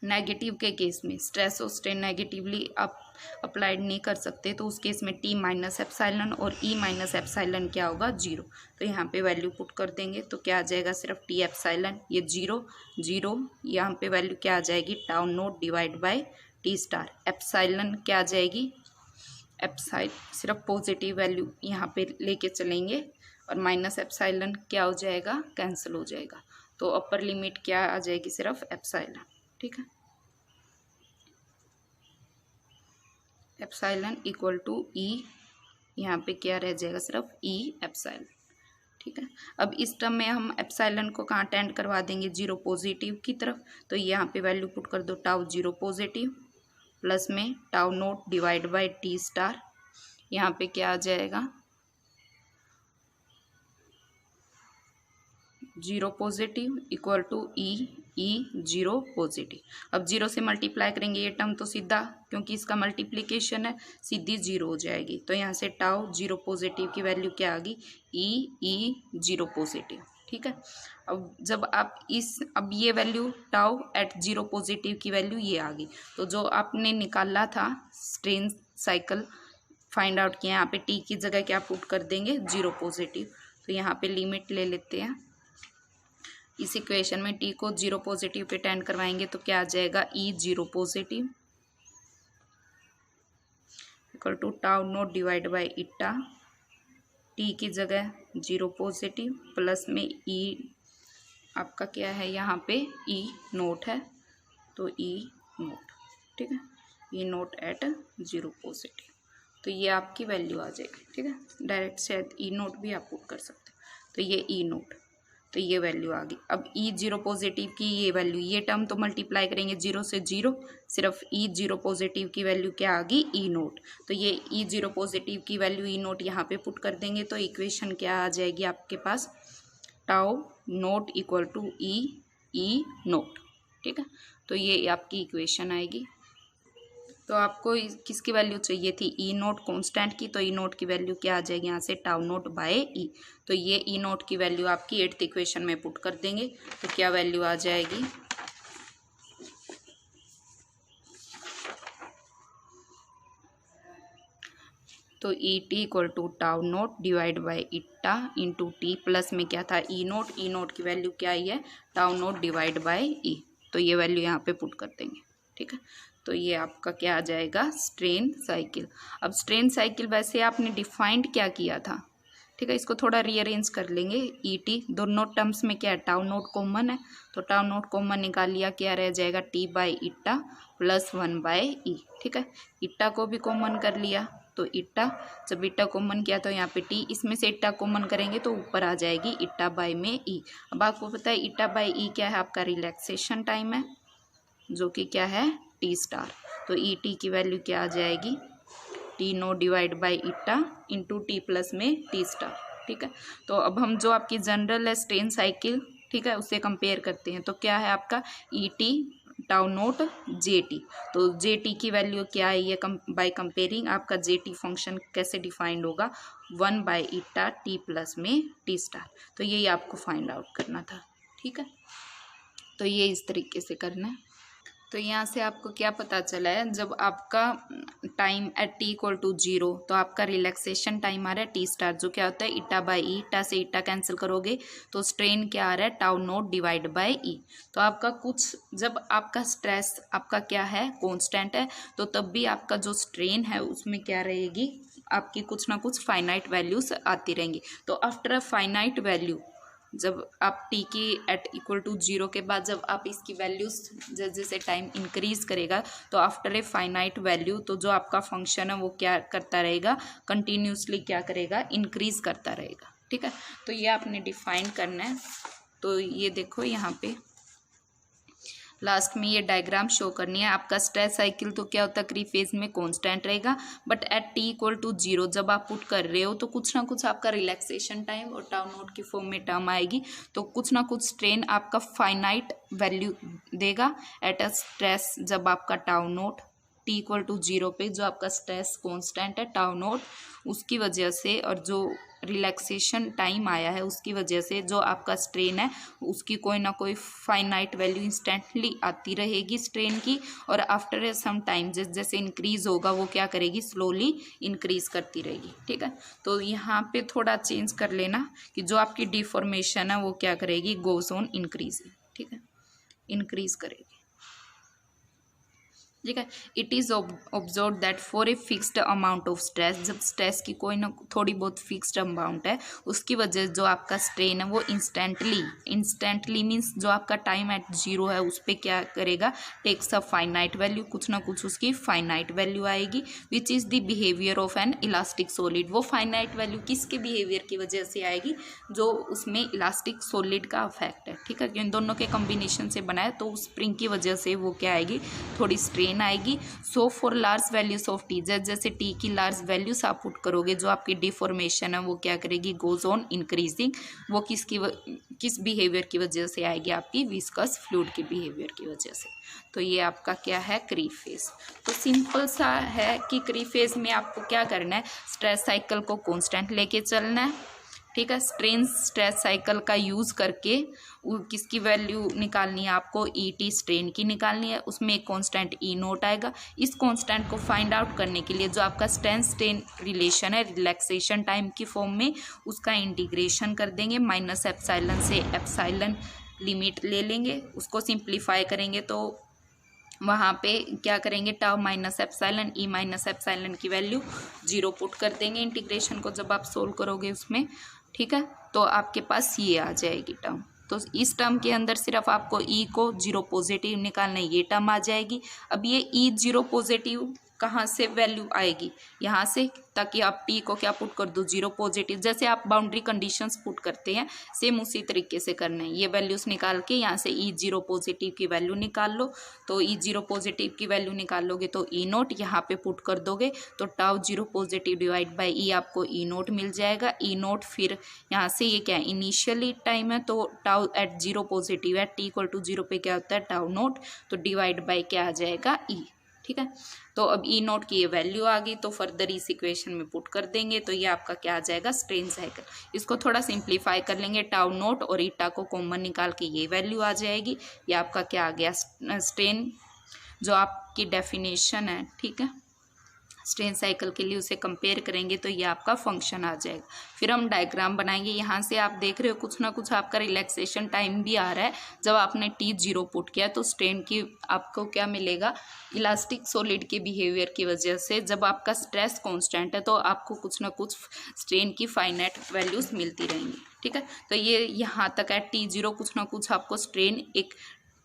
S1: नेगेटिव के केस में स्ट्रेस और स्ट्रेन नेगेटिवली आप अप्लाइड नहीं कर सकते, तो उस केस में टी माइनस एप्सिलॉन और ई माइनस एप्सिलॉन क्या होगा 0, तो यहाँ पे वैल्यू पुट कर देंगे तो क्या आ जाएगा सिर्फ टी एप्सिलॉन, ये 0 0, यहाँ पे वैल्यू क्या आ जाएगी tau naught divide by T star, epsilon क्या आ जाएगी सिर्फ पॉजिटिव वैल्यू यहाँ पे लेके चलेंगे और माइनस एप्सिलॉन क्या हो जाएगा कैंसिल हो जाएगा, तो अपर लिमिट क्या आ जाएगी सिर्फ एप्सिलॉन। ठीक है, एप्सिलॉन इक्वल टू ई, यहाँ पे क्या रह जाएगा सिर्फ ई एप्सिलॉन। ठीक है, अब इस टर्म में हम एप्सिलॉन को कहाँ टेंड करवा देंगे 0 पॉजिटिव की तरफ, तो यहाँ पे वैल्यू पुट कर दो टाउ 0 पॉजिटिव प्लस में tau naught divide by T star, यहाँ पे क्या आ जाएगा 0 positive equal to E 0 positive. अब 0 से मल्टीप्लाई करेंगे ये टर्म तो सीधा, क्योंकि इसका मल्टीप्लिकेशन है सीधी 0 हो जाएगी, तो यहाँ से टाउ 0 पॉजिटिव की वैल्यू क्या आ गई ई 0 पॉजिटिव। ठीक है, अब जब आप अब ये वैल्यू टाउ एट 0 पॉजिटिव की वैल्यू ये आ गई, तो जो आपने निकाला था स्ट्रेन साइकिल फाइंड आउट किया, यहाँ पे टी की जगह क्या पुट कर देंगे 0 पॉजिटिव, तो यहाँ पे लिमिट ले लेते हैं, इस इक्वेशन में टी को 0 पॉजिटिव पे टेंड करवाएंगे तो क्या आ जाएगा E 0 positive equal to tau naught divide by eta, T की जगह 0 पॉजिटिव प्लस में ई आपका क्या है यहाँ पे ई नोट है, तो ई नोट। ठीक है, ई नोट एट 0 पॉजिटिव, तो ये आपकी वैल्यू आ जाएगी। ठीक है, डायरेक्ट शायद ई नोट भी आप पुट कर सकते हैं, तो ये ई नोट, तो ये वैल्यू आ गई। अब ई 0 पॉजिटिव की ये वैल्यू, ये टर्म तो मल्टीप्लाई करेंगे 0 से 0, सिर्फ ई 0 पॉजिटिव की वैल्यू क्या आ गई ई नोट, तो ये ई 0 पॉजिटिव की वैल्यू ई नोट यहाँ पे पुट कर देंगे, तो इक्वेशन क्या आ जाएगी आपके पास tau naught equal to E naught. ठीक है, तो ये आपकी इक्वेशन आएगी। तो आपको किसकी वैल्यू चाहिए थी ई नोट कांस्टेंट की, तो ई नोट की वैल्यू क्या आ जाएगी यहाँ से टाउ नोट बाय ई, तो ये ई नोट की वैल्यू आपकी 8th इक्वेशन में पुट कर देंगे, तो क्या वैल्यू आ जाएगी तो E T equal to tau naught divide by eta into T plus में क्या था ई नोट की वैल्यू क्या आई है टाउ नोट डिवाइड बाय ई, तो ये वैल्यू यहाँ पे पुट कर देंगे। ठीक है, तो ये आपका क्या आ जाएगा स्ट्रेन साइकिल। अब स्ट्रेन साइकिल वैसे आपने डिफाइंड क्या किया था, ठीक है, इसको थोड़ा रीअरेंज कर लेंगे। ई टी दोनों टर्म्स में क्या है टाउ नोट कॉमन है, तो टाउ नोट कॉमन निकाल लिया, क्या रह जाएगा टी बाय इटा प्लस 1 बाय ई। ठीक है, इटा को भी कॉमन कर लिया, तो इटा जब इटा कॉमन किया तो यहाँ पे टी, इसमें से इटा कॉमन करेंगे तो ऊपर आ जाएगी इटा बाय में ई। अब आपको पता है इटा बाय ई क्या है आपका रिलैक्सेशन टाइम है, जो कि क्या है टी स्टार। तो ई टी की वैल्यू क्या आ जाएगी, T note divide by eta into T plus में टी स्टार। ठीक है, तो अब हम जो आपकी जनरल है स्ट्रेन साइकिल, ठीक है, उससे कंपेयर करते हैं। तो क्या है आपका E T tau not J T. तो जे टी की वैल्यू क्या है, ये बाय कंपेयरिंग आपका जे टी फंक्शन कैसे डिफाइंड होगा, 1 बाई ईटा टी प्लस में टी स्टार। तो यही आपको फाइंड आउट करना था। ठीक है, तो ये इस तरीके से करना है। तो यहाँ से आपको क्या पता चला है, जब आपका time at T equal to 0, तो आपका रिलैक्सेशन टाइम आ रहा है टी स्टार, जो क्या होता है ईटा बाई ई। ईटा से ईटा कैंसिल करोगे तो स्ट्रेन क्या आ रहा है, tau naught divide by E. तो आपका कुछ, जब आपका स्ट्रेस आपका क्या है, कांस्टेंट है, तो तब भी आपका जो स्ट्रेन है उसमें क्या रहेगी, आपकी कुछ ना कुछ फाइनाइट वैल्यूज आती रहेंगी। तो आफ्टर अ फाइनाइट वैल्यू, जब आप टी की एट इक्वल टू 0 के बाद जब आप इसकी वैल्यूज जैसे जैसे टाइम इंक्रीज करेगा, तो आफ्टर ए फाइनाइट वैल्यू, तो जो आपका फंक्शन है वो क्या करता रहेगा, कंटिन्यूसली क्या करेगा, इंक्रीज करता रहेगा। ठीक है, तो ये आपने डिफाइन करना है। तो ये देखो यहाँ पे लास्ट में ये डायग्राम शो करनी है। आपका स्ट्रेस साइकिल तो क्या होता है, क्री फेज में कांस्टेंट रहेगा, but at T equal to 0 जब आप पुट कर रहे हो तो कुछ ना कुछ आपका रिलैक्सेशन टाइम और टाउ नोट की फॉर्म में टर्म आएगी, तो कुछ ना कुछ स्ट्रेन आपका फाइनाइट वैल्यू देगा एट अ स्ट्रेस, जब आपका tau naught T equal to 0 पे जो आपका स्ट्रेस कांस्टेंट है टाउ नोट, उसकी वजह से और जो रिलैक्सेशन टाइम आया है उसकी वजह से जो आपका स्ट्रेन है उसकी कोई ना कोई फाइनाइट वैल्यू इंस्टेंटली आती रहेगी स्ट्रेन की, और आफ्टर सम टाइम जैसे जैसे इंक्रीज होगा वो क्या करेगी, स्लोली इंक्रीज करती रहेगी। ठीक है, तो यहाँ पे थोड़ा चेंज कर लेना कि जो आपकी डिफॉर्मेशन है वो क्या करेगी, गोज ऑन इंक्रीज। ठीक है, इंक्रीज करेगी। ठीक है, it is observe that for a fixed amount of stress, जब स्ट्रेस की कोई ना थोड़ी बहुत फिक्स्ड अमाउंट है उसकी वजह जो आपका स्ट्रेन है वो इंस्टेंटली मीन्स जो आपका टाइम एट 0 है उस पर क्या करेगा, टेक्स अ फाइनाइट वैल्यू, कुछ ना कुछ उसकी फाइनाइट वैल्यू आएगी, which is the behaviour of N elastic solid. वो फाइनाइट वैल्यू किसके बिहेवियर की वजह से आएगी, जो उसमें इलास्टिक सॉलिड का अफेक्ट है। ठीक है, इन दोनों के कॉम्बिनेशन से बनाए तो स्प्रिंग की वजह से वो क्या आएगी, थोड़ी स्ट्रेन आएगी। So for large values of T, जैसे टी की लार्ज वैल्यूज आप पुट करोगे, जो आपकी डिफॉर्मेशन है वो क्या करेगी, गोज ऑन इंक्रीजिंग। वो किस बिहेवियर की वजह से आएगी, आपकी विस्कस फ्लूइड के बिहेवियर की वजह से। तो ये आपका क्या है, क्री फेज। तो सिंपल सा है कि क्री फेज में आपको क्या करना है, स्ट्रेस साइकिल को कांस्टेंट लेके चलना है। ठीक है, स्ट्रेन स्ट्रेस साइकिल का यूज़ करके किसकी वैल्यू निकालनी है आपको, ई टी स्ट्रेन की निकालनी है। उसमें एक कांस्टेंट ई नोट आएगा। इस कांस्टेंट को फाइंड आउट करने के लिए जो आपका स्ट्रेन रिलेशन है रिलैक्सेशन टाइम की फॉर्म में, उसका इंटीग्रेशन कर देंगे, माइनस एप्साइलन से एप्साइलन लिमिट ले लेंगे, उसको सिंप्लीफाई करेंगे तो वहाँ पे क्या करेंगे, tau minus epsilon, E minus epsilon की वैल्यू 0 पुट कर देंगे इंटीग्रेशन को जब आप सोल्व करोगे उसमें। ठीक है, तो आपके पास ये आ जाएगी टर्म। तो इस टर्म के अंदर सिर्फ आपको ई को 0 पॉजिटिव निकालना है, ये टर्म आ जाएगी। अब ये ई 0 पॉजिटिव कहाँ से वैल्यू आएगी, यहाँ से, ताकि आप टी को क्या पुट कर दो, 0 पॉजिटिव। जैसे आप बाउंड्री कंडीशंस पुट करते हैं सेम उसी तरीके से करना है। ये वैल्यूज निकाल के यहाँ से ई 0 पॉजिटिव की वैल्यू निकाल लो। तो ई 0 पॉजिटिव की वैल्यू निकाल लोगे तो ई नोट यहाँ पे पुट कर दोगे, तो tau 0 positive divide by E आपको ई नोट मिल जाएगा। ई नोट फिर यहाँ से ये क्या है, इनिशियली टाइम है, तो टाउ एट 0 पॉजिटिव है, टी इक्वल टू 0 पे क्या होता है, टाउ नोट, तो डिवाइड बाई क्या आ जाएगा, ई। ठीक है, तो अब ई नोट की ये वैल्यू आ गई, तो फर्दर इस इक्वेशन में पुट कर देंगे, तो ये आपका क्या आ जाएगा, स्ट्रेन साइकिल। इसको थोड़ा सिंप्लीफाई कर लेंगे, टाउ नोट और ईटा को कॉमन निकाल के ये वैल्यू आ जाएगी। ये आपका क्या आ गया, स्ट्रेन जो आपकी डेफिनेशन है। ठीक है, स्ट्रेन साइकिल के लिए उसे कंपेयर करेंगे तो ये आपका फंक्शन आ जाएगा। फिर हम डायग्राम बनाएंगे। यहाँ से आप देख रहे हो कुछ ना कुछ आपका रिलैक्सेशन टाइम भी आ रहा है। जब आपने टी 0 पुट किया तो स्ट्रेन की आपको क्या मिलेगा, इलास्टिक सॉलिड के बिहेवियर की वजह से जब आपका स्ट्रेस कांस्टेंट है तो आपको कुछ ना कुछ स्ट्रेन की फाइनाइट वैल्यूज मिलती रहेंगी। ठीक है, तो ये यहाँ तक है टी 0 कुछ ना कुछ आपको स्ट्रेन एक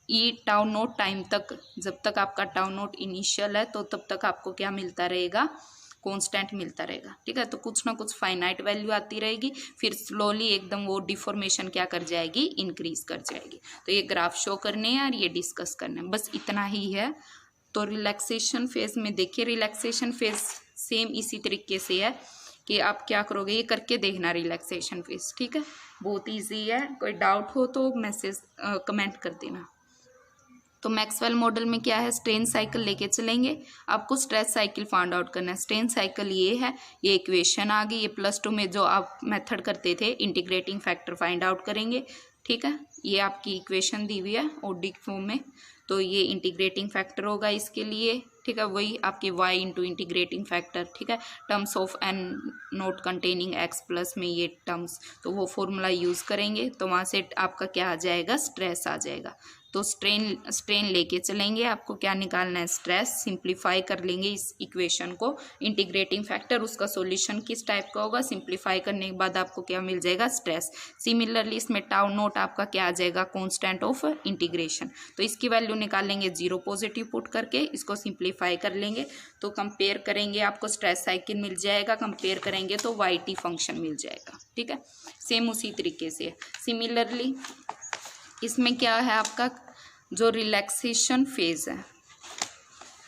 S1: ई टाउ नोट टाइम तक, जब तक आपका टाउ नोट इनिशियल है तो तब तक आपको क्या मिलता रहेगा, कांस्टेंट मिलता रहेगा। ठीक है, तो कुछ ना कुछ फाइनाइट वैल्यू आती रहेगी, फिर स्लोली एकदम वो डिफॉर्मेशन क्या कर जाएगी, इंक्रीज कर जाएगी। तो ये ग्राफ शो करने हैं और ये डिस्कस करना है, बस इतना ही है। तो रिलैक्सेशन फेज में देखिए, रिलैक्सेशन फेज सेम इसी तरीके से है कि आप क्या करोगे, ये करके देखना रिलैक्सेशन फेज, ठीक है। बहुत इजी है, कोई डाउट हो तो मैसेज कमेंट कर देना। तो मैक्सवेल मॉडल में क्या है, स्ट्रेन साइकिल लेके चलेंगे, आपको स्ट्रेस साइकिल फाइंड आउट करना है। स्ट्रेन साइकिल ये है, ये इक्वेशन आ गई, ये +2 में जो आप मेथड करते थे इंटीग्रेटिंग फैक्टर फाइंड आउट करेंगे, ठीक है। ये आपकी इक्वेशन दी हुई है ओडी फॉर्म में, तो ये इंटीग्रेटिंग फैक्टर होगा इसके लिए, ठीक है। वही आपकी y इंटू इंटीग्रेटिंग फैक्टर, ठीक है, terms of n not containing x plus में ये टर्म्स, तो वो फॉर्मूला यूज़ करेंगे, तो वहाँ से आपका क्या आ जाएगा, स्ट्रेस आ जाएगा। तो स्ट्रेन लेके चलेंगे, आपको क्या निकालना है, स्ट्रेस। सिंप्लीफाई कर लेंगे इस इक्वेशन को, इंटीग्रेटिंग फैक्टर उसका सॉल्यूशन किस टाइप का होगा, सिंप्लीफाई करने के बाद आपको क्या मिल जाएगा, स्ट्रेस। सिमिलरली इसमें टाउ नोट आपका क्या आ जाएगा, कांस्टेंट ऑफ इंटीग्रेशन। तो इसकी वैल्यू निकालेंगे 0 पॉजिटिव पुट करके, इसको सिंप्लीफाई कर लेंगे, तो कंपेयर करेंगे आपको स्ट्रेस साइकिल मिल जाएगा, कंपेयर करेंगे तो YT फंक्शन मिल जाएगा, ठीक है। सेम उसी तरीके से सिमिलरली इसमें क्या है, आपका जो रिलैक्सेशन फेज है,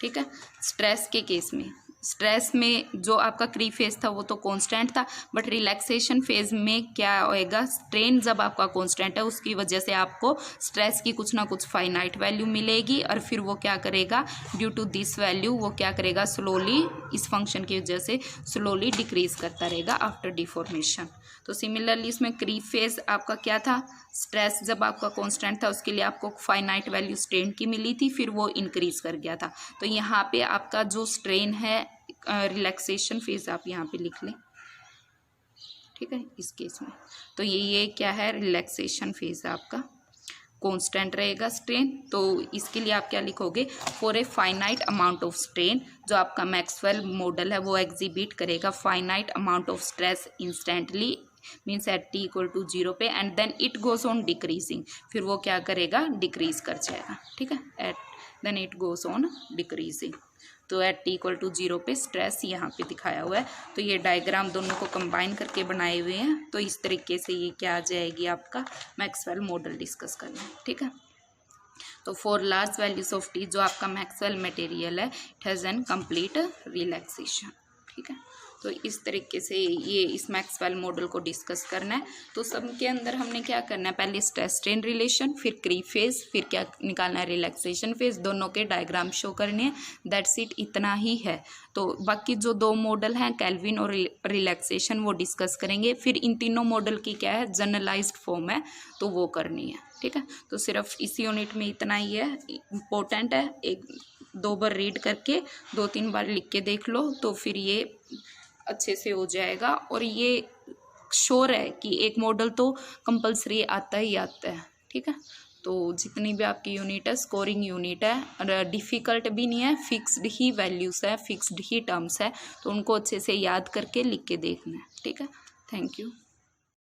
S1: ठीक है, स्ट्रेस के केस में, स्ट्रेस में जो आपका क्री फेज था वो तो कांस्टेंट था, बट रिलैक्सेशन फेज में क्या होएगा, स्ट्रेन जब आपका कांस्टेंट है उसकी वजह से आपको स्ट्रेस की कुछ ना कुछ फाइनाइट वैल्यू मिलेगी, और फिर वो क्या करेगा, ड्यू टू दिस वैल्यू वो क्या करेगा, स्लोली इस फंक्शन की वजह से स्लोली डिक्रीज करता रहेगा आफ्टर डिफॉर्मेशन। तो सिमिलरली इसमें क्री फेज आपका क्या था, स्ट्रेस जब आपका कांस्टेंट था उसके लिए आपको फाइनाइट वैल्यू स्ट्रेन की मिली थी, फिर वो इंक्रीज कर गया था। तो यहाँ पे आपका जो स्ट्रेन है रिलैक्सेशन फेज आप यहाँ पे लिख लें, ठीक है, इस केस में। तो ये क्या है, रिलैक्सेशन फेज आपका कांस्टेंट रहेगा स्ट्रेन, तो इसके लिए आप क्या लिखोगे, for a finite amount of strain, जो आपका मैक्सवेल मॉडल है वो एग्जिबिट करेगा finite amount of stress instantly, means at t equal to 0 पे, and then it goes on decreasing, फिर वो क्या करेगा, डिक्रीज कर जाएगा, ठीक है, at then it goes on decreasing. तो एट t इक्वल टू 0 पे स्ट्रेस यहाँ पे दिखाया हुआ है। तो ये डायग्राम दोनों को कंबाइन करके बनाए हुए हैं, तो इस तरीके से ये क्या आ जाएगी, आपका मैक्सवेल मॉडल डिस्कस करना है, ठीक है। तो for large values of t जो आपका मैक्सवेल मटेरियल है, it has an complete relaxation, ठीक है। तो इस तरीके से ये इस मैक्सवेल मॉडल को डिस्कस करना है। तो सबके अंदर हमने क्या करना है, पहले स्ट्रेस स्ट्रेन रिलेशन, फिर क्री फेज, फिर क्या निकालना है, रिलैक्सेशन फेज, दोनों के डायग्राम शो करने हैं, दैट्स इट, इतना ही है। तो बाकी जो 2 मॉडल हैं, केल्विन और रिलैक्सेशन, वो डिस्कस करेंगे। फिर इन तीनों मॉडल की क्या है, जनरलाइज्ड फॉर्म है, तो वो करनी है, ठीक है। तो सिर्फ इस यूनिट में इतना ही है, इम्पोर्टेंट है, 1-2 बार रीड करके 2-3 बार लिख के देख लो, तो फिर ये अच्छे से हो जाएगा। और ये श्योर है कि एक मॉडल तो कंपलसरी आता ही आता है, ठीक है। तो जितनी भी आपकी यूनिट है, स्कोरिंग यूनिट है, और डिफ़िकल्ट भी नहीं है, फिक्स्ड ही वैल्यूज़ है, फिक्स्ड ही टर्म्स है, तो उनको अच्छे से याद करके लिख के देखना है, ठीक है। Thank you.